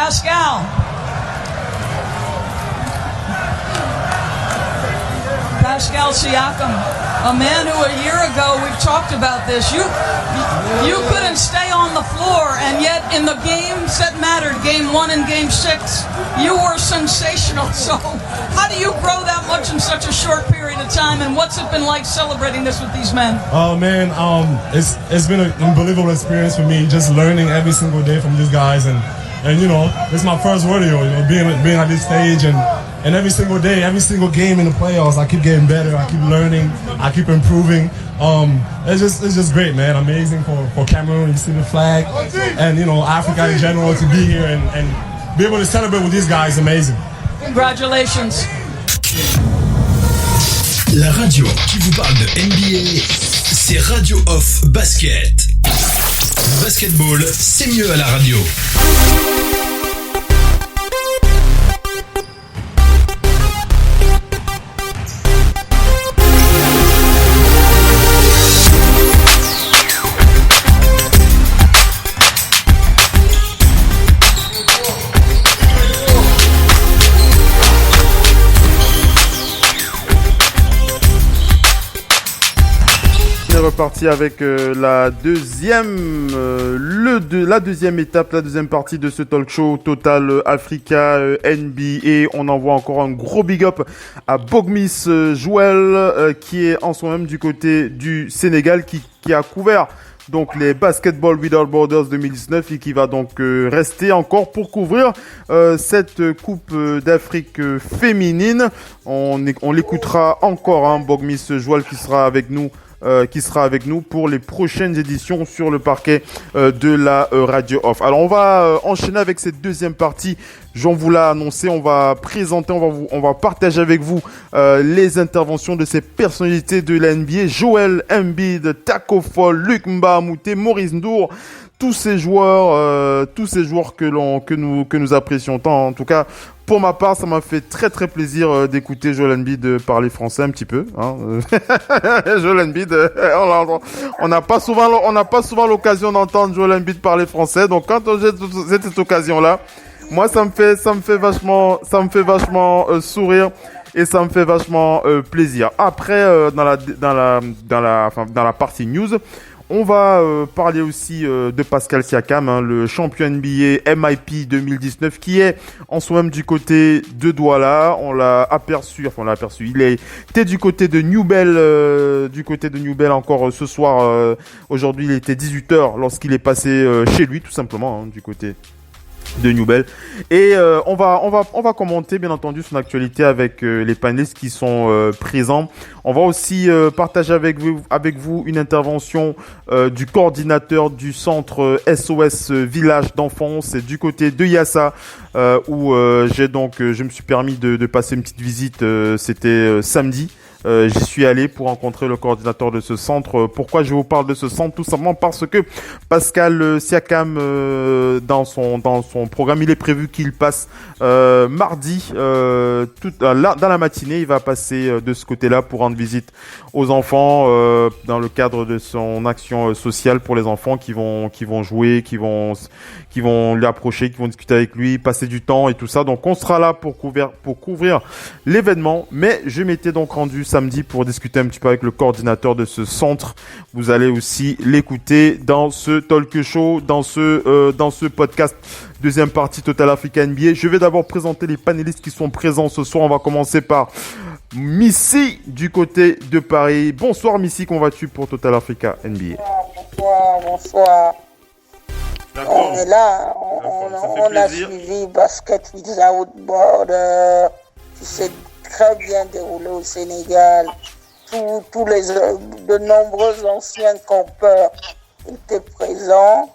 Pascal Siakam, a man who a year ago, we've talked about this, you couldn't stay on the floor, and yet in the games that mattered, game 1 and game 6, you were sensational. So how do you grow that much in such a short period of time, and what's it been like celebrating this with these men? Oh man, it's been an unbelievable experience for me, just learning every single day from these guys, and you know, this is my first rodeo, you know, being at this stage, and every single day, every single game in the playoffs, I keep getting better, I keep learning, I keep improving. It's just great, man. Amazing for Cameroon, you see the flag, and you know, Africa in general, to be here and be able to celebrate with these guys, amazing. Congratulations. La radio qui vous parle de NBA, c'est Radio Off Basket. Basketball, c'est mieux à la radio. Reparti avec la deuxième étape, la deuxième partie de ce talk show Total Africa NBA. On envoie encore un gros big up à Bogmis Joël qui est en ce moment même du côté du Sénégal, qui a couvert donc les Basketball Without Borders 2019 et qui va donc rester encore pour couvrir cette Coupe d'Afrique féminine. On l'écoutera encore, hein, Bogmis Joël qui sera avec nous pour les prochaines éditions sur le parquet de la Radio Off. Alors on va enchaîner avec cette deuxième partie. J'en vous l'ai annoncé, on va présenter, on va partager avec vous les interventions de ces personnalités de la NBA. Joel Embiid, Taco Fall, Luc Mbah-a-Moute, Maurice Ndour, tous ces joueurs que nous apprécions tant. En tout cas, pour ma part, ça m'a fait très très plaisir d'écouter Joel Embiid parler français un petit peu. Hein. Joel Embiid, on n'a pas souvent l'occasion d'entendre Joel Embiid parler français. Donc quand j'ai cette occasion-là, moi ça me fait vachement sourire et ça me fait vachement plaisir. Après, dans la partie news, on va parler aussi de Pascal Siakam, hein, le champion NBA MIP 2019, qui est en soi même du côté de Douala. On l'a aperçu. Il était du côté de Newbell, encore ce soir. Aujourd'hui, il était 18h lorsqu'il est passé chez lui, tout simplement, hein, du côté de Newbell. Et on va commenter bien entendu son actualité avec les panélistes qui sont présents. On va aussi partager avec vous une intervention du coordinateur du centre SOS Village d'enfance du côté de Yassa, où je me suis permis de passer une petite visite. C'était samedi. J'y suis allé pour rencontrer le coordinateur de ce centre. Pourquoi je vous parle de ce centre? Tout simplement parce que Pascal Siakam, dans son programme, il est prévu qu'il passe mardi, dans la matinée. Il va passer de ce côté-là pour rendre visite aux enfants dans le cadre de son action sociale pour les enfants qui vont jouer, qui vont lui approcher, qui vont discuter avec lui, passer du temps et tout ça. Donc on sera là pour couvrir l'événement. Mais je m'étais donc rendu samedi pour discuter un petit peu avec le coordinateur de ce centre. Vous allez aussi l'écouter dans ce talk show, dans ce podcast. Deuxième partie Total Africa NBA. Je vais d'abord présenter les panélistes qui sont présents ce soir. On va commencer par Missy du côté de Paris. Bonsoir Missy, comment vas-tu pour Total Africa NBA? Bonsoir. D'accord. On est là, on a suivi Basket Without Border, qui s'est très bien déroulé au Sénégal. De nombreux anciens campeurs étaient présents,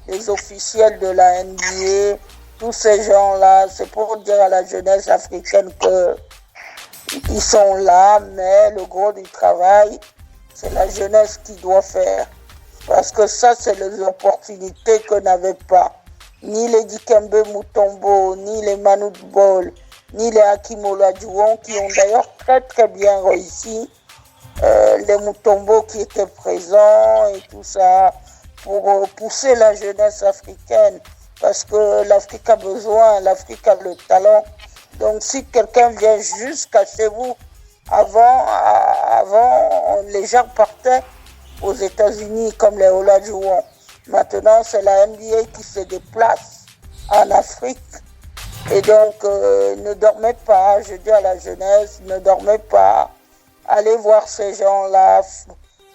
les officiels de la NBA, tous ces gens-là. C'est pour dire à la jeunesse africaine qu'ils sont là, mais le gros du travail, c'est la jeunesse qui doit faire. Parce que ça, c'est les opportunités que n'avaient pas ni les Dikembe Mutombo, ni les Manu Bol, ni les Hakim Olajuwon, qui ont d'ailleurs très très bien réussi. Les Mutombo qui étaient présents et tout ça, pour pousser la jeunesse africaine parce que l'Afrique a besoin, l'Afrique a le talent. Donc si quelqu'un vient jusqu'à chez vous, avant, les gens partaient aux États-Unis comme les Olajuwon. Maintenant, c'est la NBA qui se déplace en Afrique. Et donc, ne dormez pas, je dis à la jeunesse, ne dormez pas. Allez voir ces gens-là.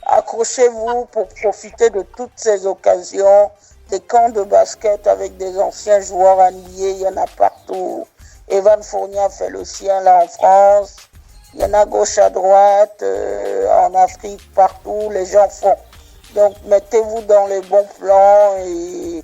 Accrochez-vous pour profiter de toutes ces occasions. Des camps de basket avec des anciens joueurs NBA, il y en a partout. Evan Fournier a fait le sien là en France. Il y en a gauche à droite, en Afrique, partout, les gens font. Donc, mettez-vous dans les bons plans et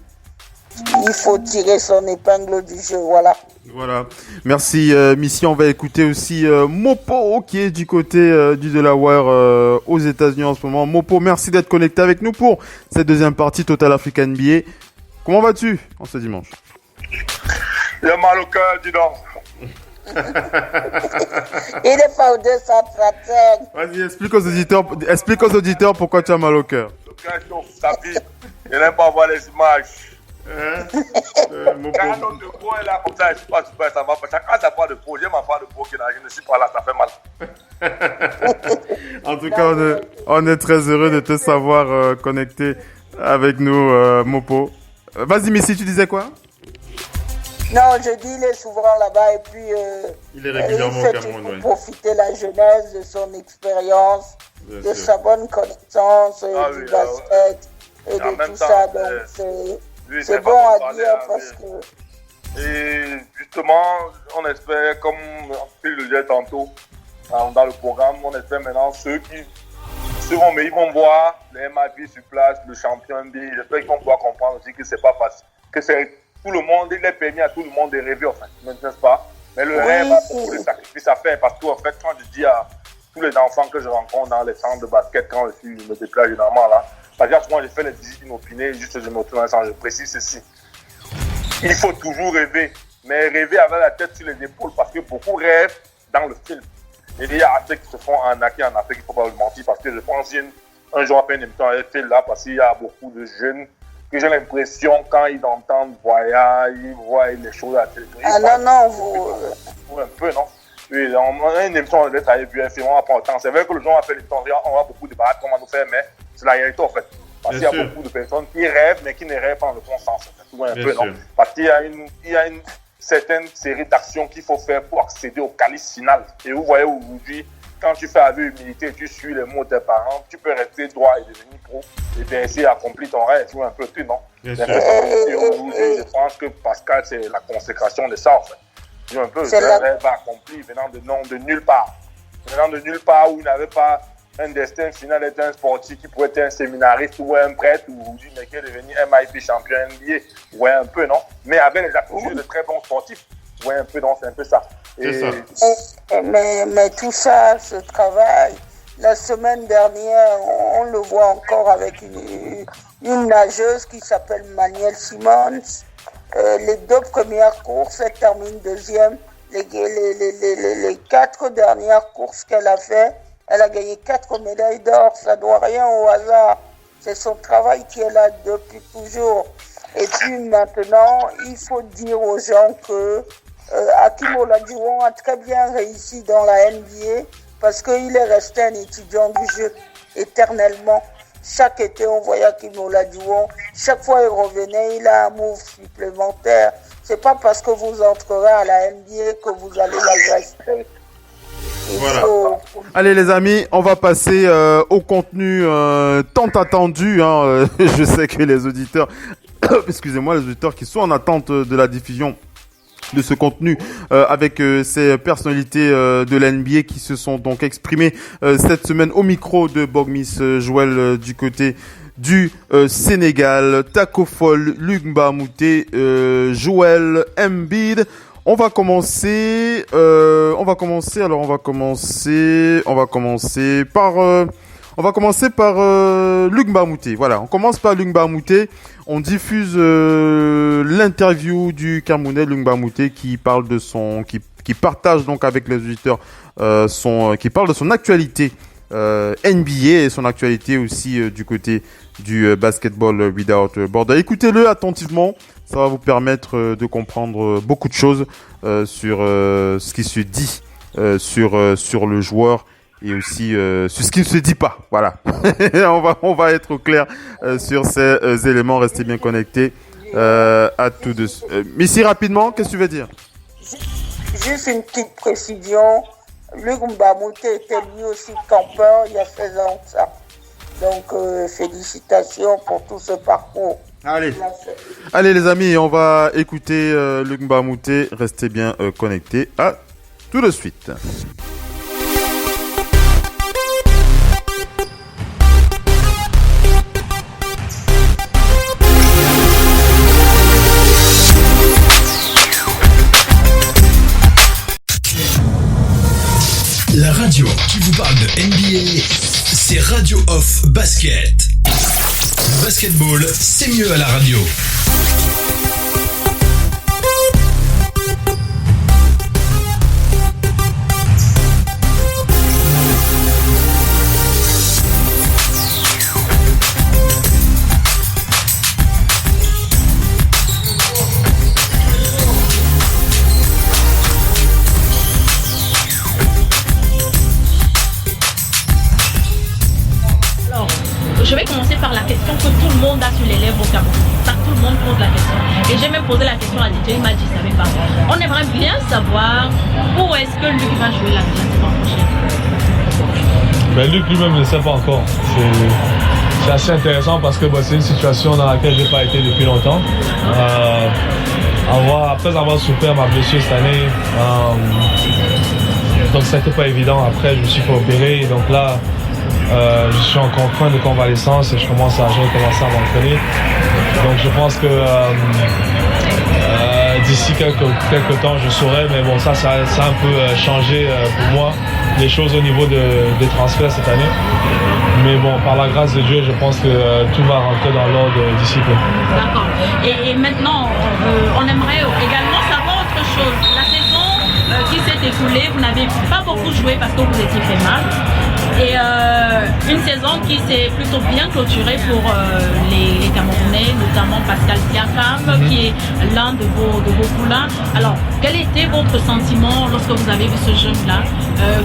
il faut tirer son épingle du jeu, voilà. Voilà. Merci, Missy. On va écouter aussi Mopo, qui est du côté du Delaware aux États-Unis en ce moment. Mopo, merci d'être connecté avec nous pour cette deuxième partie Total Africa NBA. Comment vas-tu en ce dimanche? Il a mal au cœur, dis donc. Il n'est pas au 235. Vas-y, explique aux auditeurs pourquoi tu as mal au cœur. Le cœur chauffe, ça pique. Je n'aime pas voir les images. Quand notre peau est là comme ça, je ne suis pas super, ça va pas. Chacun sa part de peau. J'ai ma part de peau qui je ne suis pas là, ça fait mal. En tout cas, on est très heureux de te savoir connecté avec nous, Mopo. Vas-y, Missy, tu disais quoi? Non, je dis il est souvent là-bas et puis il est régulièrement au Cameroun, pour profiter de la jeunesse, de son expérience, de sa bonne connaissance du basket et de tout ça. Donc c'est bon à dire parce que... Et justement, on espère, comme Phil le disait tantôt dans le programme, on espère maintenant ceux vont, mais ils vont voir les MIP sur place, le champion NBA. J'espère qu'ils vont pouvoir comprendre aussi que c'est pas facile, que c'est tout le monde, il est permis à tout le monde de rêver, en fait, n'est-ce pas? Mais le rêve a beaucoup de sacrifices à faire parce qu'en fait, quand je dis à tous les enfants que je rencontre dans les centres de basket, quand je me déplace généralement là, c'est-à-dire souvent j'ai fait les visites inopinées, juste je me retourne dans je précise ceci. Il faut toujours rêver, mais rêver avec la tête sur les épaules parce que beaucoup rêvent dans le film. Et il y a ceux qui se font arnaquer en Afrique, il ne faut pas le mentir, parce que je pense qu'un jour après une émission avec Phil là, parce qu'il y a beaucoup de jeunes que j'ai l'impression, quand ils entendent voyage, ils voient les choses à la télévision. Ah non, vous... Un peu, non? Oui, on a une émission de travail c'est vraiment important. C'est vrai que le jour a fait l'émission, on va beaucoup débattre comment nous faire, mais c'est la réalité, en fait. Parce qu'il y a beaucoup de personnes qui rêvent, mais qui ne rêvent pas dans le bon sens. Un peu, non? Parce qu'il y a une certaine série d'actions qu'il faut faire pour accéder au calice final. Et vous voyez aujourd'hui, quand tu fais avec humilité, tu suis les mots de tes parents, tu peux rester droit et devenir pro et bien essayer d'accomplir ton rêve, tu vois un peu tout, non? Et aujourd'hui, je pense que Pascal, c'est la consécration de ça, en fait. Tu vois un peu, le rêve accompli venant de nulle part. Venant de nulle part où il n'avait pas un destin final d'être un sportif qui pourrait être un séminariste ou un prêtre ou aujourd'hui, mais qui est devenu MIP champion NBA. Ouais, un peu, non? Mais avec les aptitudes de très bons sportifs. Ouais, un peu, non? C'est un peu ça. Mais tout ça, ce travail, la semaine dernière, on le voit encore avec une nageuse qui s'appelle Manielle Simons. Les 2 premières courses, elle termine deuxième. Les 4 dernières courses qu'elle a fait, elle a gagné 4 médailles d'or. Ça ne doit rien au hasard. C'est son travail qui est là depuis toujours. Et puis maintenant, il faut dire aux gens que Hakeem Olajuwon a très bien réussi dans la NBA parce qu'il est resté un étudiant du jeu éternellement. Chaque été, on voyait Hakeem Olajuwon. Chaque fois il revenait, il a un move supplémentaire. C'est pas parce que vous entrerez à la NBA que vous allez l'agresser. Voilà. Allez les amis, on va passer au contenu tant attendu. Je sais que les auditeurs, excusez-moi, les auditeurs qui sont en attente de la diffusion de ce contenu avec ces personnalités de la NBA qui se sont donc exprimées cette semaine au micro de Bogmis Joël du côté du Sénégal, Taco Fall, Luc Mbamouté, Joël Embiid. On va commencer par Luc Mbamouté. Voilà, on commence par Luc Mbamouté. On diffuse l'interview du Camerounais Luc Mbamouté qui parle de qui partage donc avec les auditeurs qui parle de son actualité NBA et son actualité aussi du côté du basketball without border. Écoutez-le attentivement. Ça va vous permettre de comprendre beaucoup de choses sur ce qui se dit sur le joueur et aussi sur ce qui ne se dit pas. Voilà. on va être clair sur ces éléments. Restez bien connectés à tout de suite. Missy, rapidement, qu'est-ce que tu veux dire? Juste une petite précision. Luc Mbamute était lui aussi campeur il y a 16 ans de ça. Donc, félicitations pour tout ce parcours. Allez les amis, on va écouter Luc Mbamute. Restez bien connectés. À tout de suite. La radio qui vous parle de NBA, c'est Radio Off Basket. Le basketball, c'est mieux à la radio. Je vais commencer par la question que tout le monde a sur les lèvres au Cameroun. Ça, tout le monde pose la question. Et j'ai même posé la question à DJ, il m'a dit, il ne savait pas. On aimerait bien savoir où est-ce que Luc va jouer la saison prochaine. Ben, Luc lui-même ne sait pas encore. C'est assez intéressant parce que c'est une situation dans laquelle je n'ai pas été depuis longtemps. Après avoir souffert ma blessure cette année, donc ça n'était pas évident. Après, je me suis fait opérer. Donc là, je suis en fin de convalescence et je commence à m'entraîner. Donc je pense que d'ici quelques temps je saurai, mais bon ça a un peu changé pour moi les choses au niveau des transferts cette année. Mais bon, par la grâce de Dieu, je pense que tout va rentrer dans l'ordre d'ici peu. D'accord. Et maintenant, on aimerait également savoir autre chose. La saison qui s'est écoulée, vous n'avez pas beaucoup joué parce que vous étiez fait mal. Et une saison qui s'est plutôt bien clôturée pour les Camerounais, notamment Pascal Siakam, qui est l'un de vos poulains. Alors, quel était votre sentiment lorsque vous avez vu ce jeune-là,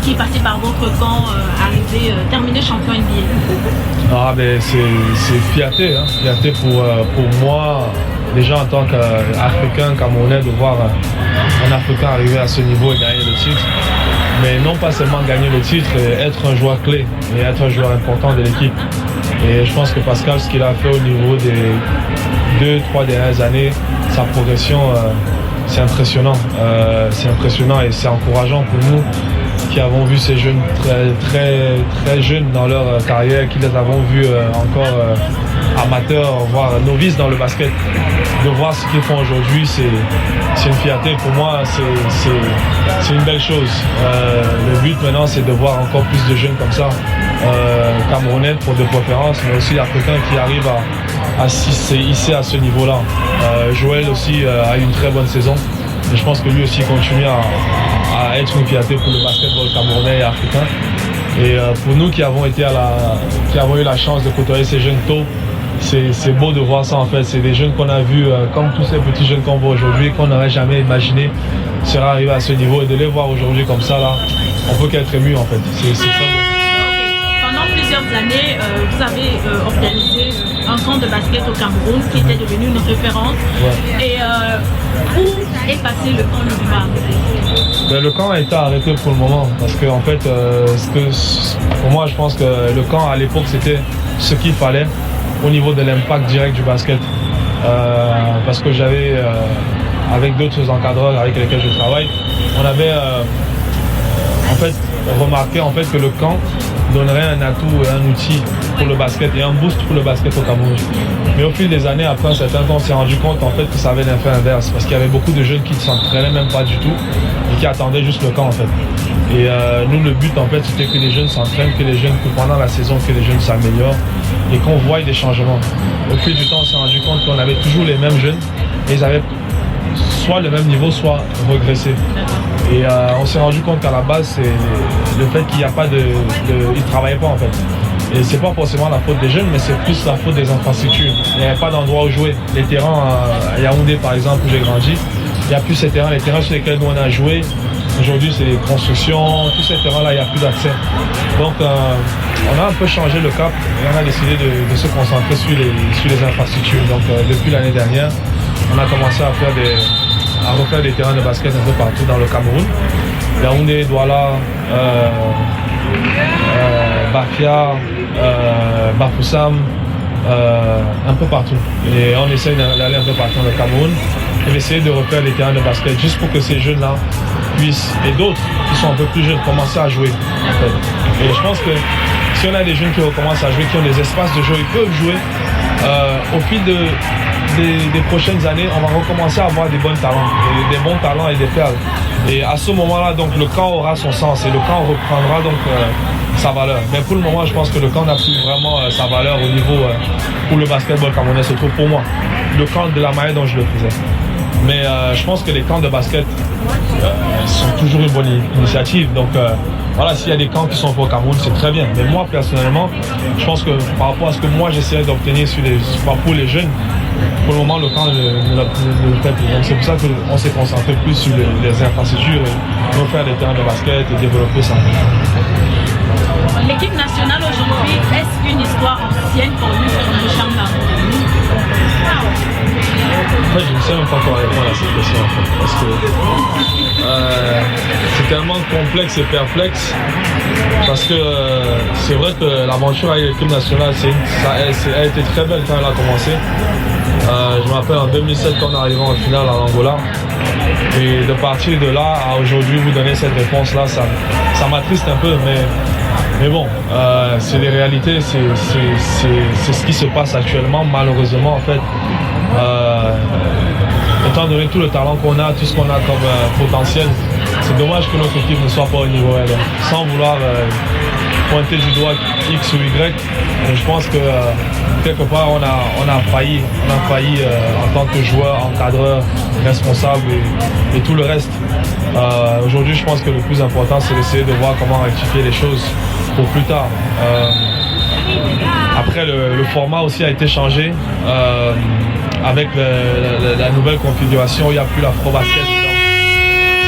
qui est passé par votre camp, terminer champion NBA? C'est fierté, hein. Fierté pour moi, déjà en tant qu'Africain, Camerounais, de voir un Africain arriver à ce niveau et gagner le titre. Mais non pas seulement gagner le titre, être un joueur clé et être un joueur important de l'équipe. Et je pense que Pascal, ce qu'il a fait au niveau des 2-3 dernières années, sa progression, c'est impressionnant. C'est impressionnant et c'est encourageant pour nous qui avons vu ces jeunes très, très jeunes dans leur carrière, qui les avons vus encore amateurs, voire novices dans le basket. De voir ce qu'ils font aujourd'hui, c'est une fierté. Pour moi, c'est une belle chose. Le but maintenant, c'est de voir encore plus de jeunes comme ça, Camerounais pour de préférence, mais aussi Africains qui arrivent à s'hisser à ce niveau-là. Joël aussi a eu une très bonne saison. Et je pense que lui aussi continue à être une fierté pour le basketball camerounais et africain. Et pour nous qui avons eu la chance de côtoyer ces jeunes tôt, c'est beau de voir ça en fait. C'est des jeunes qu'on a vus, comme tous ces petits jeunes qu'on voit aujourd'hui, qu'on n'aurait jamais imaginé seraient arrivés à ce niveau. Et de les voir aujourd'hui comme ça, là, on peut qu'être ému en fait. C'est très beau. Pendant plusieurs années, vous avez organisé un camp de basket au Cameroun qui était devenu une référence. Ouais. Et où est passé le camp Luc? Le camp a été arrêté pour le moment parce que en fait, pour moi, je pense que le camp à l'époque c'était ce qu'il fallait au niveau de l'impact direct du basket. Parce que j'avais, avec d'autres encadreurs avec lesquels je travaille, on avait en fait remarqué en fait que le camp donnerait un atout et un outil pour le basket et un boost pour le basket au Cameroun. Mais au fil des années, après un certain temps, on s'est rendu compte en fait que ça avait l'effet inverse parce qu'il y avait beaucoup de jeunes qui ne s'entraînaient même pas du tout et qui attendaient juste le camp en fait. Et nous, le but en fait, c'était que les jeunes s'entraînent, que pendant la saison, que les jeunes s'améliorent et qu'on voie des changements. Au fil du temps, on s'est rendu compte qu'on avait toujours les mêmes jeunes et ils avaient soit le même niveau, soit régressé. Et on s'est rendu compte qu'à la base, c'est le fait qu'il n'y a pas ils ne travaillaient pas en fait. Et c'est pas forcément la faute des jeunes, mais c'est plus la faute des infrastructures. Il n'y avait pas d'endroit où jouer. Les terrains à Yaoundé, par exemple, où j'ai grandi, il n'y a plus ces terrains. Les terrains sur lesquels nous on a joué, aujourd'hui c'est les constructions, tous ces terrains-là, il n'y a plus d'accès. Donc on a un peu changé le cap et on a décidé de se concentrer sur les infrastructures. Donc depuis l'année dernière, on a commencé à refaire des terrains de basket un peu partout dans le Cameroun. Yaoundé, Douala, Bafia, Bafoussam, un peu partout. Et on essaye d'aller un peu partout dans le Cameroun et d'essayer de refaire des terrains de basket juste pour que ces jeunes-là puissent, et d'autres qui sont un peu plus jeunes, commencer à jouer. En fait. Et je pense que si on a des jeunes qui recommencent à jouer, qui ont des espaces de jeu, ils peuvent jouer. Au fil des prochaines années, on va recommencer à avoir des bons talents et des perles. Et à ce moment-là, donc le camp aura son sens et le camp reprendra donc sa valeur. Mais pour le moment, je pense que le camp n'a plus vraiment sa valeur au niveau où le basketball camerounais se trouve pour moi. Le camp de la manière dont je le faisais. Mais je pense que les camps de basket sont toujours une bonne initiative. Donc voilà, s'il y a des camps qui sont pour le Cameroun, c'est très bien. Mais moi, personnellement, je pense que par rapport à ce que moi j'essayais d'obtenir pour les jeunes, pour le moment, le camp ne le fait plus. Donc c'est pour ça qu'on s'est concentré plus sur les infrastructures, et refaire des terrains de basket et développer ça. L'équipe nationale aujourd'hui, est-ce une histoire ancienne pour lui sur le champ de En fait, je ne sais même pas quoi répondre à cette question en fait, parce que c'est tellement complexe et perplexe, parce que c'est vrai que l'aventure avec l'équipe nationale, elle a été très belle quand elle a commencé. Je me rappelle en 2007 quand on est arrivé en finale en Angola, et de partir de là à aujourd'hui vous donner cette réponse-là, ça m'attriste un peu, mais bon, c'est les réalités, c'est ce qui se passe actuellement, malheureusement en fait. Étant donné tout le talent qu'on a, tout ce qu'on a comme potentiel, c'est dommage que notre équipe ne soit pas au niveau L. Sans vouloir pointer du doigt X ou Y, je pense que quelque part on a failli en tant que joueur, encadreur, responsable et tout le reste. Aujourd'hui, je pense que le plus important, c'est d'essayer de voir comment rectifier les choses pour plus tard. Après, le format aussi a été changé avec la nouvelle configuration. Il n'y a plus l'afro-basket.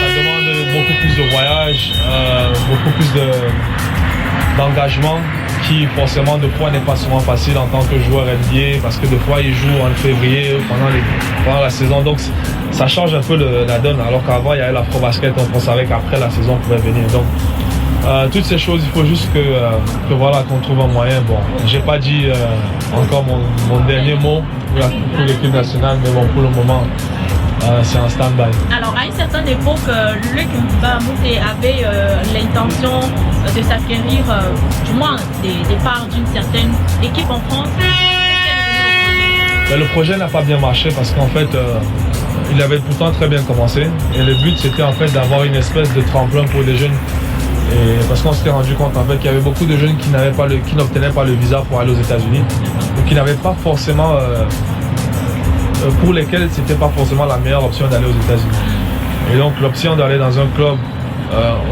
Ça demande beaucoup plus de voyages, beaucoup plus d'engagement, qui forcément de fois n'est pas souvent facile en tant que joueur NBA, parce que de fois ils jouent en février pendant la saison. Donc ça change un peu la donne, alors qu'avant il y avait l'afro-basket, on savait qu'après la saison pouvait venir. Donc toutes ces choses, il faut juste que voilà, qu'on trouve un moyen. Bon, j'ai pas dit encore mon dernier mot pour l'équipe nationale, mais bon, pour le moment, c'est un stand-by. Alors, à une certaine époque, Luc Mbamute avait l'intention de s'acquérir, du moins, des parts d'une certaine équipe en France. Mais le projet n'a pas bien marché parce qu'en fait, il avait pourtant très bien commencé. Et le but, c'était en fait d'avoir une espèce de tremplin pour les jeunes. Et parce qu'on s'était rendu compte en fait qu'il y avait beaucoup de jeunes qui n'obtenaient pas le visa pour aller aux États-Unis, ou qui n'avaient pas forcément, pour lesquels c'était pas forcément la meilleure option d'aller aux États-Unis. Et donc l'option d'aller dans un club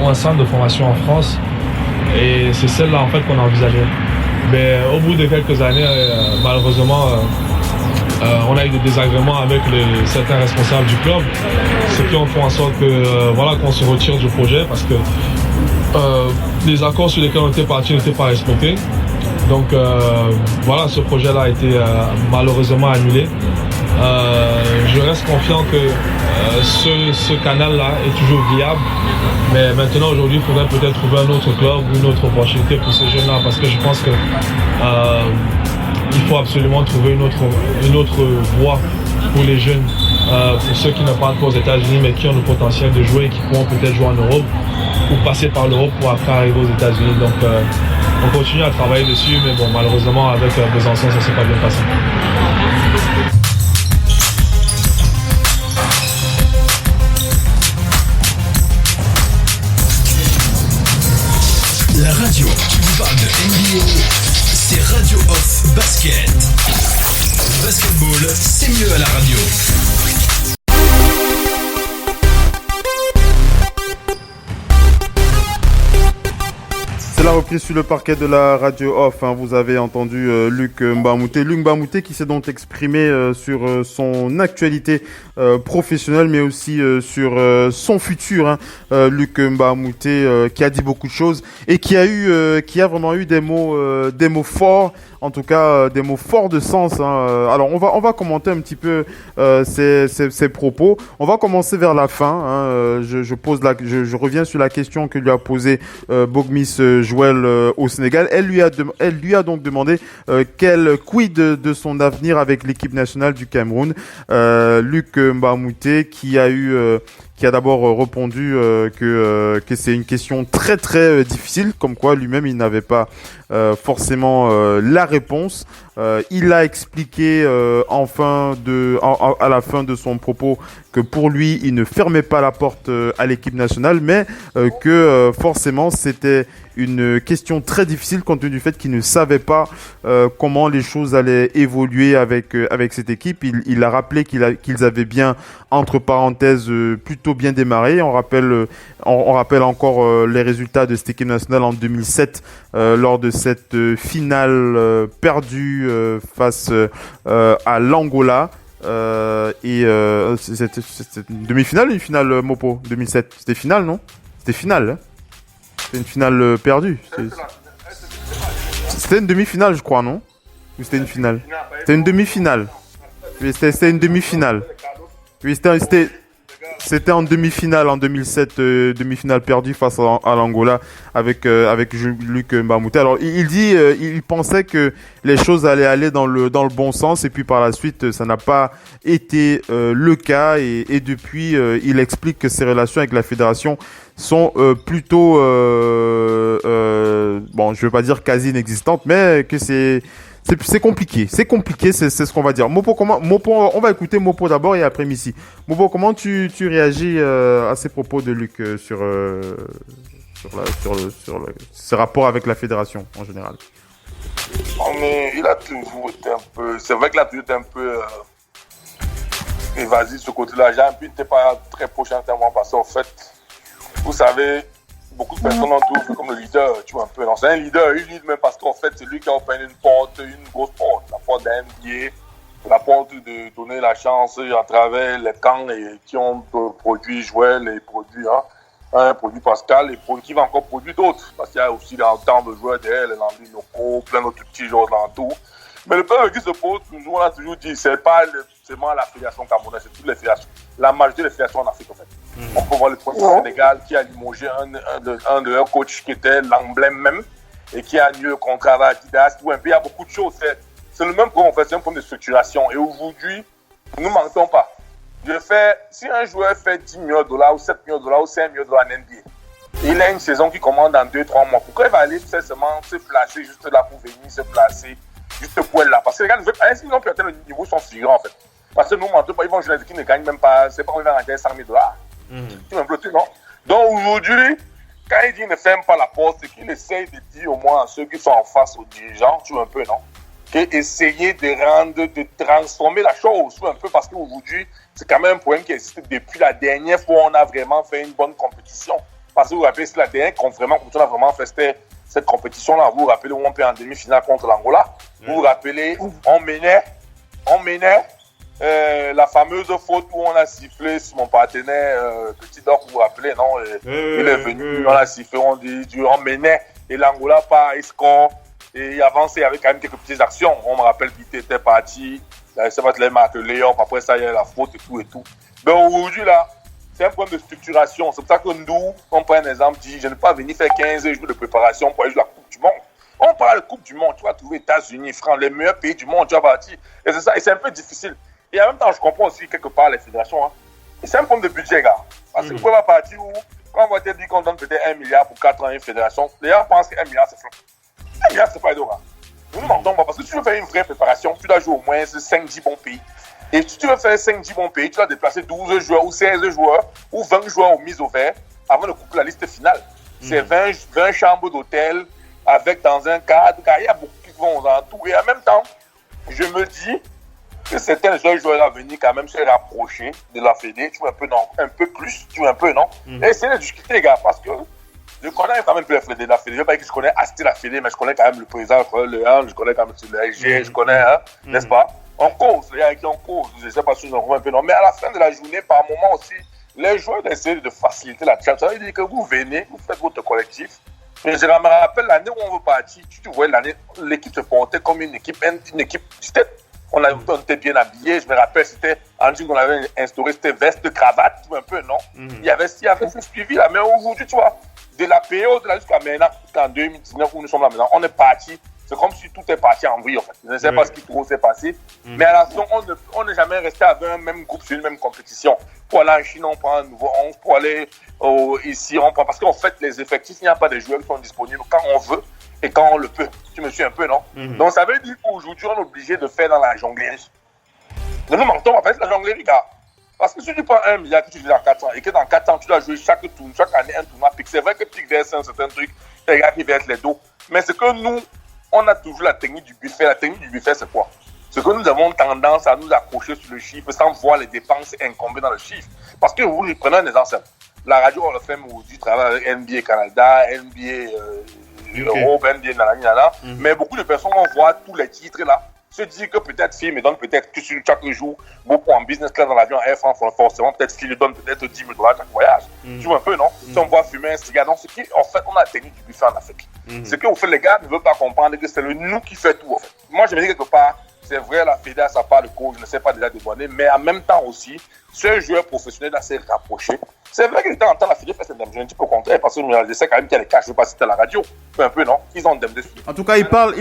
ou un centre de formation en France, et c'est celle-là en fait qu'on a envisagé. Mais au bout de quelques années, malheureusement, on a eu des désagréments avec certains responsables du club, ce qui ont fait en sorte que voilà, qu'on se retire du projet parce que les accords sur lesquels on était partis n'étaient pas respectés. Donc voilà, ce projet-là a été malheureusement annulé. Je reste confiant que ce canal-là est toujours viable. Mais maintenant, aujourd'hui, il faudrait peut-être trouver un autre club ou une autre opportunité pour ces jeunes-là, parce que je pense que il faut absolument trouver une autre voie pour les jeunes, pour ceux qui ne partent pas aux États-Unis mais qui ont le potentiel de jouer et qui pourront peut-être jouer en Europe ou passer par l'Europe pour après arriver aux États-Unis. Donc on continue à travailler dessus, mais bon, malheureusement avec Besançon, ça ne s'est pas bien passé. La radio qui vous parle de NBA, c'est Radio Off Basket. Basketball, c'est mieux à la radio. C'est la repris sur le parquet de la radio off. Vous avez entendu Luc Mbamute. Luc Mbamute qui s'est donc exprimé sur son actualité professionnelle, mais aussi sur son futur. Luc Mbamute qui a dit beaucoup de choses et qui a vraiment eu des mots forts. En tout cas, des mots forts de sens. Alors, on va commenter un petit peu ses propos. On va commencer vers la fin. Je reviens sur la question que lui a posée Bogmis Joël au Sénégal. Elle lui a donc demandé quel quid de son avenir avec l'équipe nationale du Cameroun. Luc Mbamute qui a d'abord répondu que c'est une question très très difficile, comme quoi lui-même il n'avait pas forcément la réponse. Il a expliqué à la fin de son propos que pour lui il ne fermait pas la porte à l'équipe nationale, mais que forcément c'était une question très difficile compte tenu du fait qu'il ne savait pas comment les choses allaient évoluer avec cette équipe. Il a rappelé qu'ils avaient bien, entre parenthèses, plutôt bien démarré. On rappelle encore les résultats de cette équipe nationale en 2007 lors de cette finale perdue face à l'Angola. C'était une demi-finale ou une finale, Mopo, 2007? C'était finale, non? C'était finale, hein? C'était une finale perdue. C'était une demi-finale, je crois, non? Ou c'était une finale? C'était une demi-finale. Oui, c'était une demi-finale. Oui, c'était en demi-finale en 2007, demi-finale perdue face à l'Angola avec Luc Mbamute. Alors il pensait que les choses allaient aller dans le bon sens et puis par la suite ça n'a pas été le cas et depuis il explique que ses relations avec la fédération sont plutôt je veux pas dire quasi inexistantes, mais que c'est compliqué, c'est ce qu'on va dire. Mopo, on va écouter Mopo d'abord et après Missy. Mopo, comment tu réagis à ces propos de Luc sur ce rapport avec la fédération en général? Mais il a toujours été un peu, c'est vrai qu'il a toujours été un peu évasif ce côté-là. J'ai un peu n'était pas très prochain de moi parce qu'en fait, vous savez, beaucoup de personnes l'entourent comme le leader, tu vois un peu. Non, c'est un leader, il lead même parce qu'en fait, c'est lui qui a ouvert une grosse porte, la porte d'un NBA, la porte de donner la chance à travers les camps qui ont produit Joël et produit Pascal et qui va encore produire d'autres. Parce qu'il y a aussi tant de joueurs derrière, les landis locaux, plein d'autres petits joueurs d'entour. Mais le problème qui se pose toujours, on a toujours dit, c'est pas seulement la fédération camerounaise, c'est toutes les fédérations. La majorité des fédérations en Afrique, en fait. On peut voir le premier Sénégal qui a limogé un de leurs coachs qui était l'emblème même et qui a lieu contre Adidas. Il y a beaucoup de choses. C'est le même problème, en fait, c'est un problème de structuration. Et aujourd'hui, nous ne mentons pas. Si un joueur fait 10 millions de dollars ou 7 millions de dollars ou 5 millions de dollars en NBA, il a une saison qui commande dans 2-3 mois. Pourquoi il va aller seulement se placer juste là pour venir se placer juste pour être là? Parce que les gars, ils ont pu atteindre le niveau, sont figurants en fait. Parce que nous, ils vont jouer des équipes qui ne gagnent même pas, c'est pas qu'on va gagner 100 000 dollars. Tu m'as bloqué, non? Donc aujourd'hui, quand il dit qu'il ne ferme pas la porte, c'est qu'il essaye de dire au moins à ceux qui sont en face aux dirigeants, tu vois un peu, non? Essayer de transformer la chose, tu vois un peu, parce qu'aujourd'hui, c'est quand même un problème qui existe depuis la dernière fois où on a vraiment fait une bonne compétition. Parce que vous vous rappelez, c'est la dernière qu'on a vraiment fait cette compétition-là. Vous vous rappelez où on perd en demi-finale contre l'Angola? Vous vous rappelez, on menait la fameuse faute où on a sifflé sur mon partenaire Petit Doc, vous vous rappelez, non? Il est venu, on a sifflé, on menait et l'Angola part, il score et il avançait avec quand même quelques petites actions. On me rappelle qu'il était parti, ça va te les marquer Léon, après ça il y a la faute et tout. Donc aujourd'hui là, c'est un problème de structuration. C'est pour ça que nous, on prend un exemple, dit je ne peux pas venir faire 15 jours de préparation pour aller jouer la Coupe du Monde. On parle de Coupe du Monde, tu vas trouver États-Unis, France, les meilleurs pays du monde, tu vas partir. Et c'est ça, et c'est un peu difficile. Et en même temps, je comprends aussi quelque part les fédérations. Et c'est un problème de budget, gars. Parce que vous pouvez pas partir où, quand on va te dire qu'on donne peut-être 1 milliard pour 4 ans à une fédération, les gens pensent que 1 milliard c'est flou. 1 milliard c'est pas énorme. Nous ne mentons pas. Parce que si tu veux faire une vraie préparation, tu dois jouer au moins 5-10 bons pays. Et si tu veux faire 5-10 bons pays, tu dois déplacer 12 joueurs ou 16 joueurs ou 20 joueurs aux mises au vert avant de couper la liste finale. C'est 20 chambres d'hôtel avec dans un cadre, car il y a beaucoup qui vont dans tout. Et en même temps, je me dis que certains jeunes joueurs à venir quand même se rapprocher de la Fédé, tu vois un peu, non, un peu plus, tu vois un peu, non? Et essayer de discuter, les gars, parce que Je connais quand même la Fédé. Je ne vais pas dire que je connais assez la Fédé, mais je connais quand même le président, le 1, je connais quand même le SG, je connais, n'est-ce pas? On cause, il y a qui en cause. Je ne sais pas si on en un peu, non. Mais à la fin de la journée, par moment aussi, les joueurs essaient de faciliter la tâche. Ça veut dire que vous venez, vous faites votre collectif. Mais je me rappelle l'année où on veut partir, tu vois, l'équipe se portait comme une équipe on était bien habillés. Je me rappelle, c'était Andy qu'on avait instauré, c'était veste, cravate, tout un peu, non? Il y avait ce suivi là. Mais aujourd'hui, tu vois, de la période là jusqu'à maintenant, jusqu'en 2019 où nous sommes là maintenant, on est parti. C'est comme si tout est parti en vrille en fait. Je ne sais pas ce qui trop s'est passé. Mais à la fin, on n'est jamais resté avec un même groupe sur une même compétition. Pour aller en Chine, on prend un nouveau 11. Pour aller ici, on prend. Parce qu'en fait, les effectifs, il n'y a pas de joueurs qui sont disponibles quand on veut et quand on le peut. Tu me suis un peu, non? Donc ça veut dire qu'aujourd'hui, on est obligé de faire dans la jonglerie. Nous nous mentons, on va faire la jonglerie, gars. Parce que si tu prends 1 milliard que tu joues dans 4 ans et que dans 4 ans, tu dois jouer chaque année un tournoi pique, c'est vrai que tu verses un certain truc, les gars qui versent les dos. Mais c'est que nous, on a toujours la technique du buffet. La technique du buffet, c'est quoi? C'est que nous avons tendance à nous accrocher sur le chiffre sans voir les dépenses incombées dans le chiffre. Parce que vous prenez un exemple. La radio, on le fait aujourd'hui, travaille avec NBA Canada, NBA Europe, NBA nanana. Mais beaucoup de personnes vont voir tous les titres là. Se dire que peut-être Phil me donne peut-être que sur chaque jour, beaucoup en business class dans l'avion Air France, forcément, peut-être Phil lui donne peut-être 10 000 $ chaque voyage. Tu vois un peu, non? Si on voit fumer un cigare, donc en fait, on a la technique du buffet en Afrique. Ce que vous faites, les gars, ne veulent pas comprendre que c'est le nous qui fait tout, en fait. Moi, je me dis quelque part, c'est vrai, la Fédé, ça part de coach, je ne sais pas déjà dévoiler, mais en même temps aussi, ce joueur professionnel là s'est rapproché. C'est vrai que de temps en temps, la Fédé fait cette indemnité, je ne dis pas au contraire, parce que je sais quand même qu'il y a les cas, je ne veux pas citer à la radio, un peu, non? Ils ont indemnisé. En tout cas, il parle.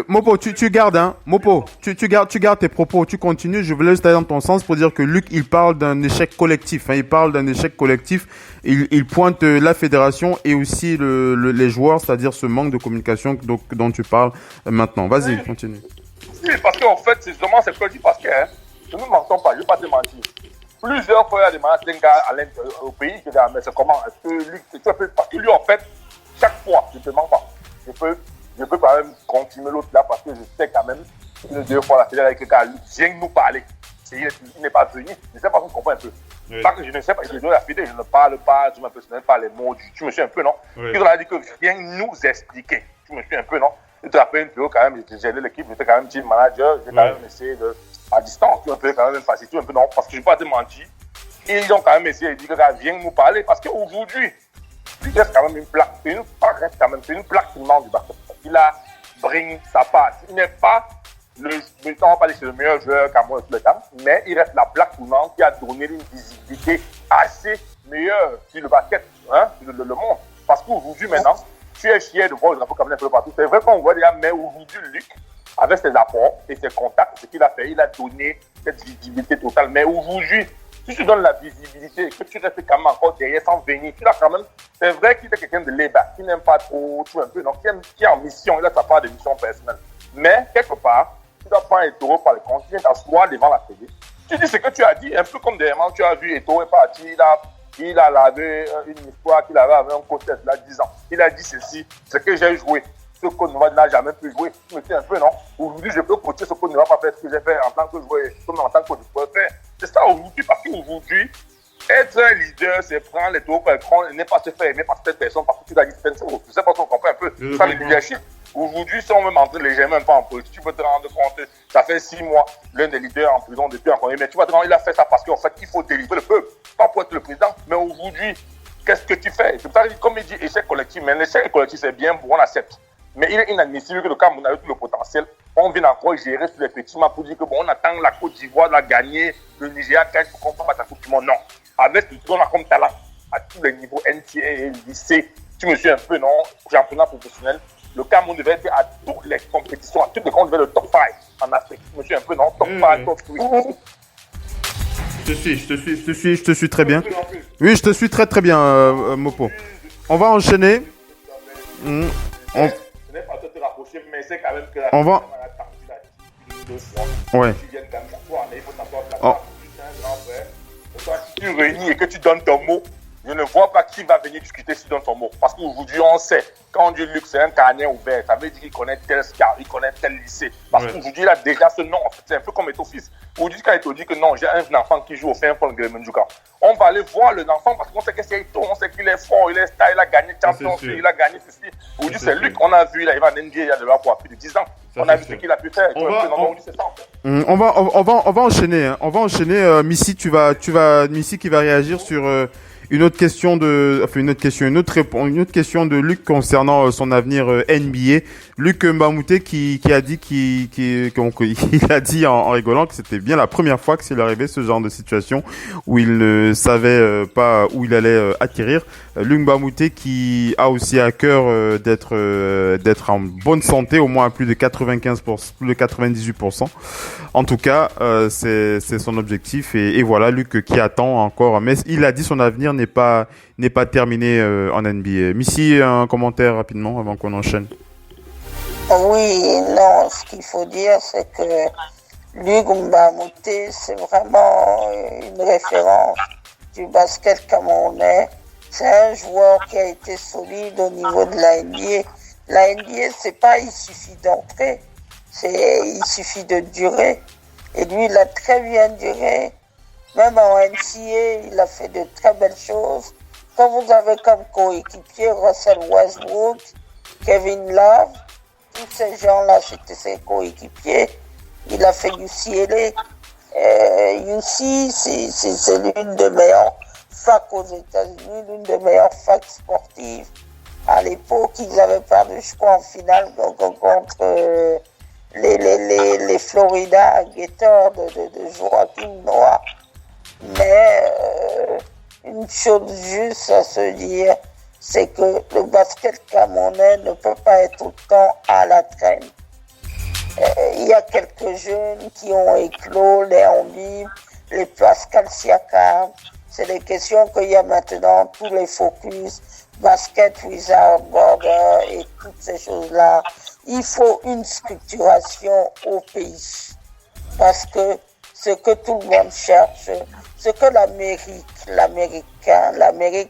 Mopo, tu gardes, hein. Mopo, tu gardes tes propos, tu continues. Je voulais juste aller dans ton sens pour dire que Luc, il parle d'un échec collectif. Hein, il parle d'un échec collectif. Il pointe la fédération et aussi les joueurs, c'est-à-dire ce manque de communication dont tu parles maintenant. Vas-y, continue. Oui, parce qu'en fait, c'est justement ce que je dis, parce que ne nous mentons pas, je ne vais pas te mentir. Plusieurs fois, il y a des matchs d'un gars au pays qui disent, mais c'est comment? Est-ce que lui, parce que lui, en fait, chaque fois, je ne te mens pas, je peux quand même continuer l'autre là, parce que je sais quand même que 2 fois la fédération avec quelqu'un, vient nous parler. Il n'est pas venu, je ne sais pas si on comprend un peu. Oui. Parce que je ne sais pas, je dois la fédération, je ne parle pas, je ne sais pas les mots, tu me suis un peu, non? Oui. Ils ont dit que viens nous expliquer, tu me suis un peu, non? Je te rappelle une période quand même, j'ai géré l'équipe, j'étais quand même team manager, j'ai quand même essayé à distance, tu peux quand même faciliter un peu, non, parce que je ne vais pas te mentir. Ils ont quand même essayé de dire que viens nous parler, parce qu'aujourd'hui, il reste quand même une plaque, c'est une plaque qui manque du basket. Il a bring sa passe. Il n'est pas on va pas dire que c'est le meilleur joueur Cameroun de tous les temps, mais il reste la plaque tournante qui a donné une visibilité assez meilleure sur le basket, hein, sur le monde. Parce qu'aujourd'hui, maintenant, tu es fier de voir le drapeau Cameroun un peu partout. C'est vrai qu'on voit déjà, mais aujourd'hui, Luc, avec ses apports et ses contacts, ce qu'il a fait, il a donné cette visibilité totale. Mais aujourd'hui, si tu donnes la visibilité et que tu restes quand même encore derrière sans venir, tu l'as quand même. C'est vrai qu'il est quelqu'un de laid-back, qui n'aime pas trop, tout un peu, donc qui est en mission, il a sa part de mission personnelle. Mais, quelque part, tu dois prendre Etoro par le compte, tu viens t'asseoir devant la télé. Tu dis ce que tu as dit, un peu comme dernièrement, tu as vu Etoro est parti, il a lavé une histoire qu'il avait avec un coach là 10 ans. Il a dit ceci, ce que j'ai joué. Ce Côte d'Ivoire n'a jamais pu jouer. Tu me dis un peu, non? Aujourd'hui, je peux coacher ce Côte d'Ivoire pas faire ce que j'ai fait en tant que joueur, comme en tant que coach, je peux faire. C'est ça aujourd'hui, parce qu'aujourd'hui, être un leader, c'est prendre les taureaux par le crâne et ne pas se faire aimer par cette personne parce que tu as dit certaines choses. Je sais pas si on comprend un peu. C'est ça le leadership. Aujourd'hui, si on veut m'entrer légèrement un peu en politique, tu peux te rendre compte, ça fait 6 mois, l'un des leaders en prison depuis encore, mais tu vas te rendre, il a fait ça parce qu'en fait, il faut délivrer le peuple, pas pour être le président. Mais aujourd'hui, qu'est-ce que tu fais? C'est ça, comme il dit, échec collectif. Mais l'échec collectif, c'est bien, on accepte. Mais il est inadmissible que le Cameroun a eu tout le potentiel. On vient encore gérer sur les petits matchs pour dire que bon, on attend la Côte d'Ivoire de la gagner, le Nigeria gagne pour qu'on fasse la Coupe du Monde. Non. Avec tout ce qu'on a comme talent à tous les niveaux, NCA et lycée, tu me suis un peu, non, championnat professionnel. Le Cameroun devait être à toutes les compétitions, à toutes les compétitions, devait être le top 5 en Afrique. Je me suis un peu, non, top 5, top 3. Je te suis très bien. Oui, je te suis très bien, Mopo. On va enchaîner. On va. Ouais. Tu réunis et que tu donnes ton mot, je ne vois pas qui va venir discuter s'il donne son mot. Parce qu'aujourd'hui, on sait, quand on dit Luc, c'est un carnet ouvert, ça veut dire qu'il connaît tel scar, il connaît tel lycée. Parce qu'aujourd'hui, il a déjà ce nom, en fait. C'est un peu comme Eto'o-Fils. Aujourd'hui, quand il te dit que non, j'ai un enfant qui joue au fin fond de Gremenjuka, on va aller voir l'enfant parce qu'on sait que c'est Eto'o, on sait qu'il est fort, il est star, il a gagné Champions League, il a gagné ceci. Aujourd'hui, c'est Luc, on a vu, là, il va en NBA, il y a de là pour plus de 10 ans. On a vu ce qu'il a pu faire. On va enchaîner. Hein. On va enchaîner. Missy, Missy qui va réagir sur une autre question une autre question de Luc concernant son avenir NBA. Luc Mbamute qui a dit il a dit en rigolant que c'était bien la première fois que s'il arrivait ce genre de situation où il ne savait pas où il allait atterrir. Luc Mbamute qui a aussi à cœur d'être en bonne santé, au moins à plus de 95%, plus de 98%. En tout cas, c'est son objectif et voilà Luc qui attend encore. Mais il a dit son avenir n'est pas terminé en NBA. Missy, un commentaire rapidement avant qu'on enchaîne. Oui, non, ce qu'il faut dire, c'est que Luc Mbamute, c'est vraiment une référence du basket camerounais. C'est un joueur qui a été solide au niveau de la NBA. La NBA, c'est pas il suffit d'entrer, il suffit de durer. Et lui, il a très bien duré. Même en NCAA, il a fait de très belles choses. Quand vous avez comme coéquipier Russell Westbrook, Kevin Love, tous ces gens-là, c'était ses coéquipiers. Il a fait UCLA. UC, c'est l'une des meilleures facs aux États-Unis, l'une des meilleures facs sportives. À l'époque, ils avaient perdu, je crois, en finale contre les Florida Gators de Joaquin Noah. Mais une chose juste à se dire, c'est que le basket camerounais ne peut pas être autant à la traîne. Il y a quelques jeunes qui ont éclos, les Ambib, les Pascal Siakam. C'est des questions qu'il y a maintenant, tous les focus, basket without border et toutes ces choses-là. Il faut une structuration au pays. Parce que ce que tout le monde cherche, ce que l'Amérique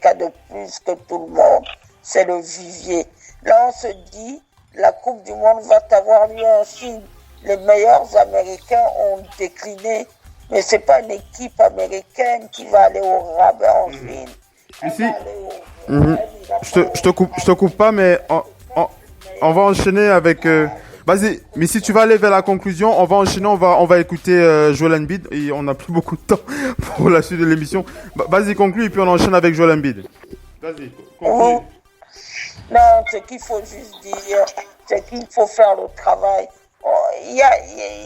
a de plus que tout le monde, c'est le vivier. Là, on se dit, la Coupe du Monde va avoir lieu en Chine. Les meilleurs Américains ont décliné, mais c'est pas une équipe américaine qui va aller au rabais en Chine. Ici, je te coupe pas, mais on va enchaîner avec. Vas-y, mais si tu vas aller vers la conclusion, on va enchaîner, on va écouter Joel Embiid et on n'a plus beaucoup de temps pour la suite de l'émission. Vas-y, conclue et puis on enchaîne avec Joel Embiid. Vas-y, conclue. Non, ce qu'il faut juste dire, c'est qu'il faut faire le travail. Il y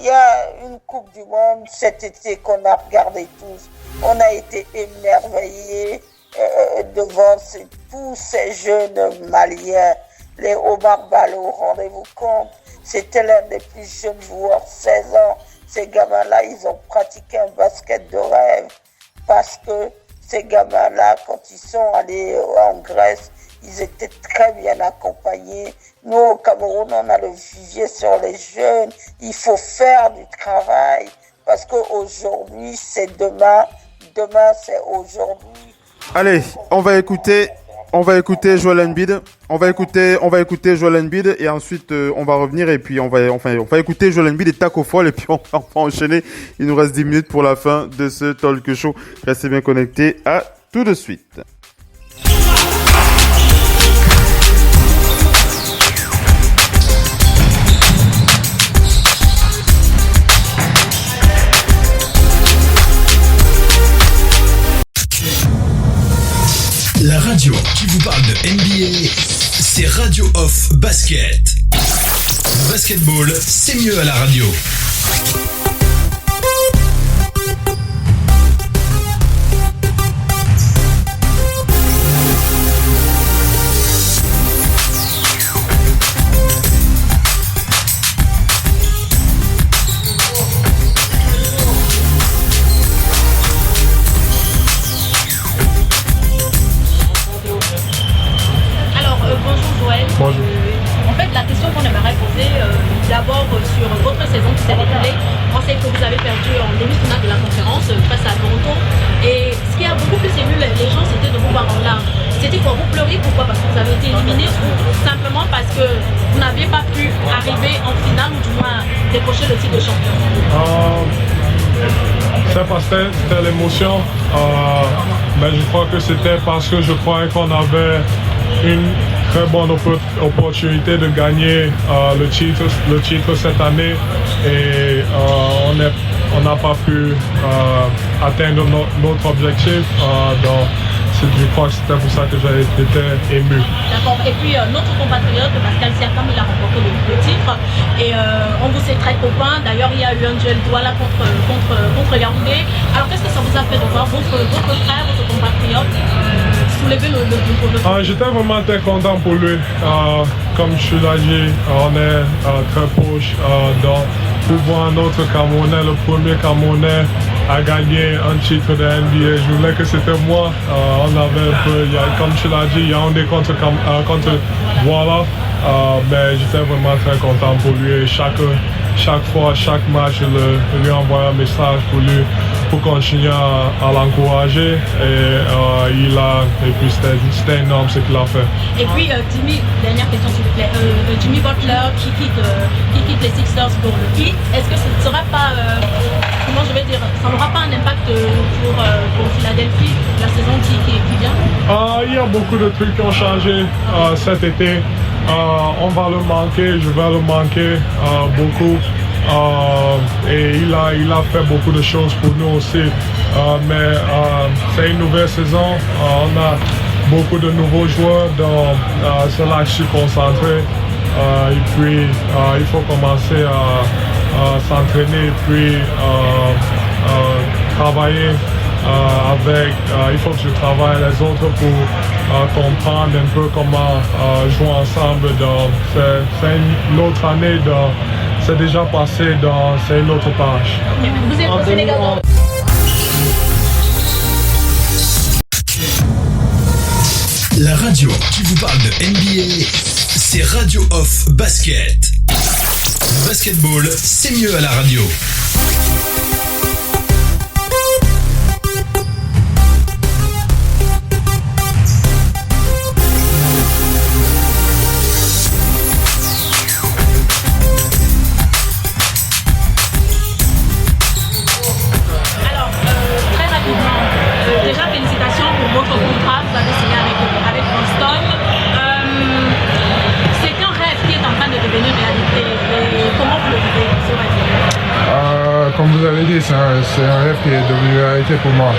a une Coupe du Monde cet été qu'on a regardé tous. On a été émerveillés devant tous ces jeunes Maliens. Les Omar Ballo, rendez-vous compte, c'était l'un des plus jeunes joueurs, 16 ans. Ces gamins-là, ils ont pratiqué un basket de rêve parce que ces gamins-là, quand ils sont allés en Grèce, ils étaient très bien accompagnés. Nous, au Cameroun, on a le vivier sur les jeunes. Il faut faire du travail parce qu'aujourd'hui, c'est demain. Demain, c'est aujourd'hui. Allez, on va écouter Joel Embiid. On va écouter Joel Embiid et ensuite on va revenir et puis on va écouter Joel Embiid et Taco Fall et puis on va enchaîner. Il nous reste 10 minutes pour la fin de ce talk show. Restez bien connectés. À tout de suite. La radio qui vous parle de NBA, c'est Radio Off Basket. Le basketball, c'est mieux à la radio. En fait, la question qu'on aimerait poser d'abord sur votre saison qui s'est déroulée C'était quoi? Vous pleurez pourquoi? Parce que vous avez été éliminé ou simplement parce que vous n'aviez pas pu arriver en finale ou du moins décrocher le titre de champion? C'est parce que c'était l'émotion, mais je crois que c'était parce que je croyais qu'on avait une très bonne opportunité de gagner le titre cette année et on n'a pas pu atteindre notre objectif. Donc je crois que c'était pour ça que j'ai été ému. D'accord. Et puis notre compatriote Pascal Siakam, il a remporté le titre et on vous sait très copain. D'ailleurs, il y a eu un duel Douala contre Yaoundé. Alors qu'est-ce que ça vous a fait de voir votre frère, votre compatriote soulever le J'étais vraiment très content pour lui. Comme je l'ai dit, on est très proche. Donc pour voir notre Camerounais, le premier Camerounais à gagner un titre de NBA. Je voulais que c'était moi. On avait un peu, comme tu l'as dit, Yaoundé contre Douala. Mais j'étais vraiment très content pour lui. Et chaque fois, chaque match, je lui envoie un message pour continuer à l'encourager. Et puis c'était énorme ce qu'il a fait. Et puis Jimmy, dernière question s'il vous plaît. Jimmy Butler qui quitte les Sixers pour le Heat, est-ce que ce ne sera pas, comment je vais dire, ça n'aura pas un impact pour Philadelphie la saison qui vient? Il y a beaucoup de trucs qui ont changé cet été. On va le manquer, je vais le manquer beaucoup. Et il a fait beaucoup de choses pour nous aussi. Mais c'est une nouvelle saison. On a beaucoup de nouveaux joueurs, donc c'est là que je suis concentré. Et puis il faut commencer à s'entraîner et puis travailler il faut que je travaille les autres pour comprendre un peu comment jouer ensemble. C'est une autre année, c'est déjà passé, c'est une autre page. Vous êtes au Sénégal. La radio qui vous parle de NBA, c'est Radio Off Basket. Le basketball, c'est mieux à la radio. Comme vous avez dit, c'est un rêve qui est devenu réalité pour moi.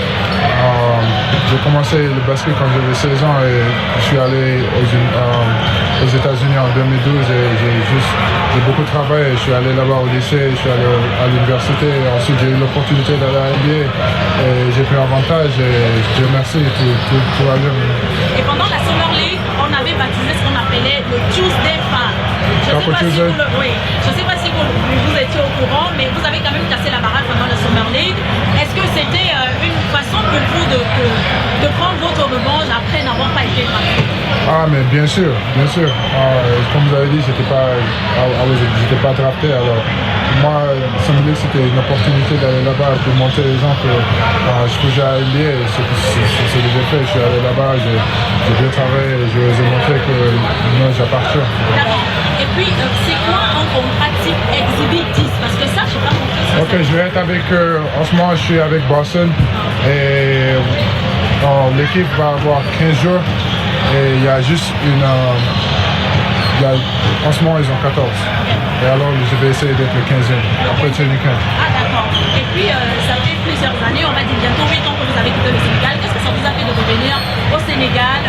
J'ai commencé le basket quand j'avais 16 ans et je suis allé aux États-Unis en 2012 et j'ai beaucoup travaillé. Je suis allé là-bas au lycée, je suis allé à l'université. Ensuite, j'ai eu l'opportunité d'aller à NBA et j'ai pris avantage et Dieu merci, tout va bien. Et pendant la Summer League, on avait baptisé ce qu'on appelait le Tuesday Fan. Je ne sais pas si vous étiez au courant, mais vous avez quand même cassé la baraque pendant la Summer League. Est-ce que c'était une façon pour vous de prendre votre revanche après n'avoir pas été drafté? Mais bien sûr. Comme vous avez dit, j'étais pas drafté. Alors moi, Summer League, c'était une opportunité d'aller là-bas pour montrer aux gens que je pouvais à NBA. C'est ce que j'ai fait. Je suis allé là-bas, j'ai bien travaillé, je vous ai montré que moi, j'appartiens. Et puis, c'est quoi un contrat type Exhibit 10? Parce que ça, je n'ai pas compris. Ok, je vais être avec en ce moment, je suis avec Boston et l'équipe va avoir 15 jours et il y a juste en ce moment, ils ont 14. Et alors, je vais essayer d'être le 15e. Après, c'est le 15. D'accord. Et puis, ça fait plusieurs années, on va dire bientôt 8 ans que vous avez quitté le Sénégal. Qu'est-ce que ça vous a fait de revenir au Sénégal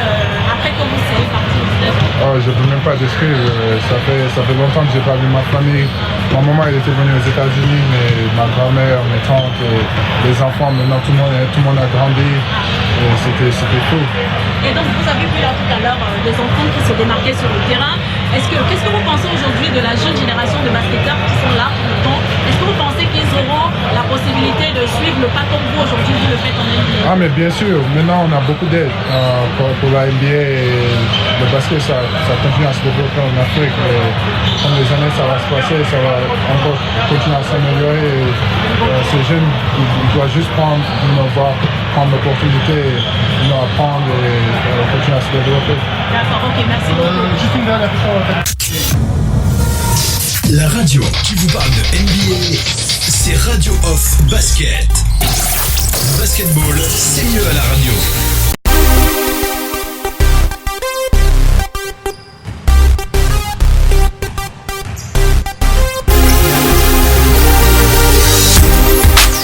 après que vous soyez parti? Je ne peux même pas décrire. Ça fait longtemps que je n'ai pas vu ma famille. Ma maman elle était venue aux États-Unis, mais ma grand-mère, mes tantes, les enfants, maintenant tout le monde a grandi. C'était fou. Et donc vous avez vu là tout à l'heure des enfants qui se démarquaient sur le terrain. Qu'est-ce que vous pensez aujourd'hui de la jeune génération de basketteurs qui sont là tout le temps? Est-ce que vous pensez qu'ils auront la possibilité de suivre le pas comme vous aujourd'hui, vous le faites en NBA? Mais bien sûr. Maintenant on a beaucoup d'aide pour la NBA. Le basket ça continue à se développer en Afrique. Comme les années ça va se passer, ça va encore continuer à s'améliorer. Ces jeunes, ils doivent juste voir prendre l'opportunité et apprendre et continuer à se développer. D'accord, ok, merci beaucoup. Juste une dernière question. La radio qui vous parle de NBA, c'est Radio Off Basket. Le basketball, c'est mieux à la radio.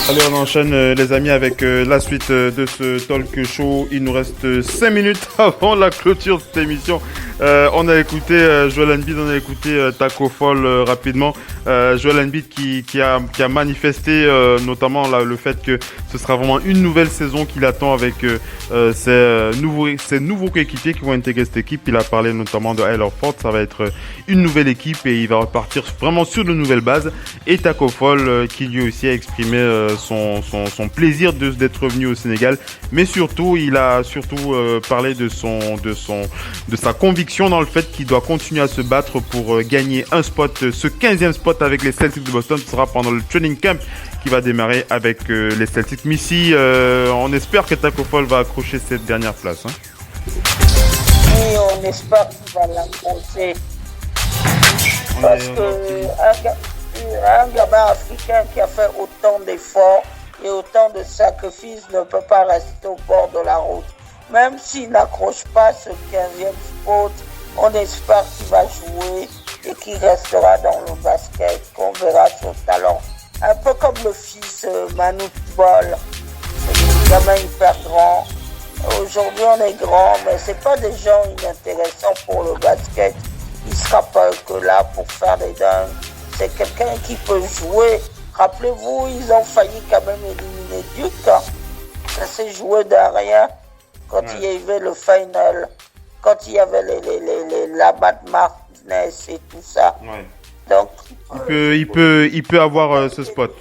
Allez, on enchaîne les amis avec la suite de ce talk show. Il nous reste 5 minutes avant la clôture de cette émission. On a écouté Joel Embiid, on a écouté Taco Fall rapidement. Joel Embiid qui a manifesté notamment le fait que ce sera vraiment une nouvelle saison qu'il attend avec ses nouveaux coéquipiers qui vont intégrer cette équipe. Il a parlé notamment de Al Horford, ça va être une nouvelle équipe et il va repartir vraiment sur de nouvelles bases. Et Taco Fall qui lui aussi a exprimé son plaisir d'être revenu au Sénégal, mais surtout il a parlé de sa conviction dans le fait qu'il doit continuer à se battre pour gagner un spot, ce 15e spot avec les Celtics de Boston. Ce sera pendant le training camp qui va démarrer avec les Celtics. Missy, on espère que Taco Fall va accrocher cette dernière place. Hein. Oui, on espère qu'il va l'accrocher. Parce qu'un gamin africain qui a fait autant d'efforts et autant de sacrifices ne peut pas rester au bord de la route. Même s'il n'accroche pas ce 15e spot, on espère qu'il va jouer et qu'il restera dans le basket, qu'on verra son talent. Un peu comme le fils Manu Ball, c'est un gamin hyper grand. Aujourd'hui on est grand, mais c'est pas des gens inintéressants pour le basket. Il sera pas que là pour faire des dingues. C'est quelqu'un qui peut jouer. Rappelez-vous, ils ont failli quand même éliminer Duke. Hein. Ça s'est joué de rien quand il y avait le final, quand il y avait la Matt Martinez et tout ça. Ouais. Donc, il peut avoir ce spot.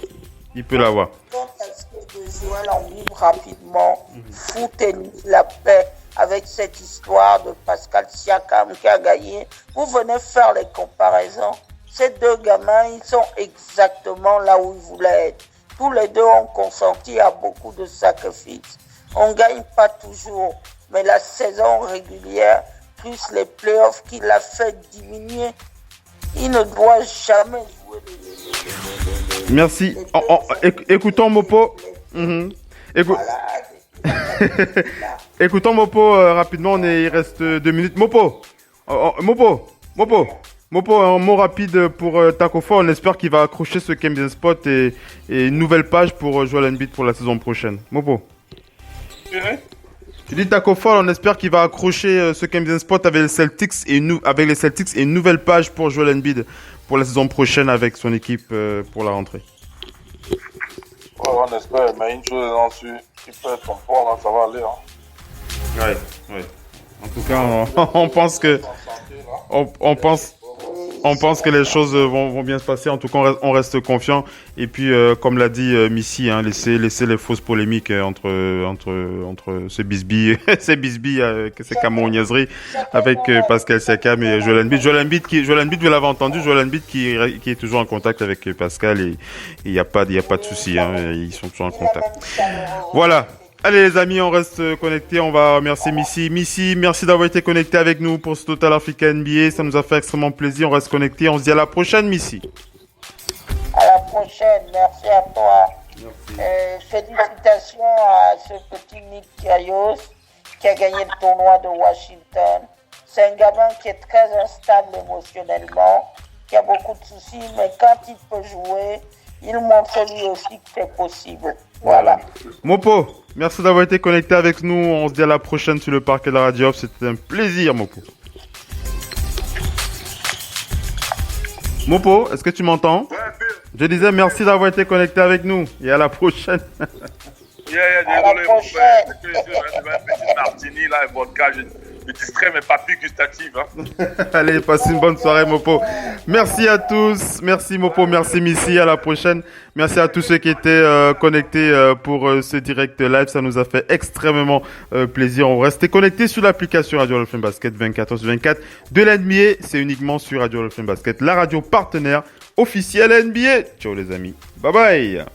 Il peut l'avoir. Quand est-ce que de Joel Embiid rapidement foutez la paix avec cette histoire de Pascal Siakam qui a gagné. Vous venez faire les comparaisons. Ces deux gamins, ils sont exactement là où ils voulaient être. Tous les deux ont consenti à beaucoup de sacrifices. On ne gagne pas toujours, mais la saison régulière, plus les playoffs qui l'a fait diminuer, il ne doit jamais jouer les Merci. Écoutons Mopo. Écoutons Mopo rapidement, il reste 2 minutes. Mopo, un mot rapide pour Taco Fall. On espère qu'il va accrocher ce 15e spot et une nouvelle page pour Joel Embiid pour la saison prochaine. Mopo. Tu dis Taco Fall, on espère qu'il va accrocher ce 15e spot avec les Celtics et une nouvelle page pour Joel Embiid pour la saison prochaine avec son équipe pour la rentrée. Ouais, on espère, mais une chose j'en suis, il peut être en fort, là, ça va aller. Hein. Ouais. En tout cas, on pense que on pense que les choses vont bien se passer. En tout cas, on reste confiant. Et puis, comme l'a dit Missy, hein, laisser les fausses polémiques entre ce Bisbee, ces Camerounaiseries avec Pascal Siakam et Joel Embiid. Joel Embiid, vous l'avez entendu, Joel Embiid qui est toujours en contact avec Pascal et il y a pas de souci, hein, ils sont toujours en contact. Voilà. Allez les amis, on reste connectés, on va remercier Missy. Missy, merci d'avoir été connecté avec nous pour ce Total Africa NBA, ça nous a fait extrêmement plaisir, on reste connectés, on se dit à la prochaine Missy. À la prochaine, merci à toi. Félicitations à ce petit Nick Kyrgios qui a gagné le tournoi de Washington. C'est un gamin qui est très instable émotionnellement, qui a beaucoup de soucis, mais quand il peut jouer, il montre lui aussi que c'est possible. Voilà. Mopo, merci d'avoir été connecté avec nous. On se dit à la prochaine sur le parquet de la radio. C'était un plaisir, Mopo. Mopo, est-ce que tu m'entends? Je disais merci d'avoir été connecté avec nous. Et à la prochaine. Désolé, mon frère. Je suis un petit martini, là, et vodka. Je distrais mes papilles gustatives. Hein. Allez, passez une bonne soirée, Mopo. Merci à tous. Merci, Mopo. Merci, Missy. À la prochaine. Merci à tous ceux qui étaient connectés pour ce direct live. Ça nous a fait extrêmement plaisir. On restait connectés sur l'application Radio Hall of Fame Basket 24/24 de l'NBA. C'est uniquement sur Radio Hall of Fame Basket, la radio partenaire officielle NBA. Ciao, les amis. Bye bye.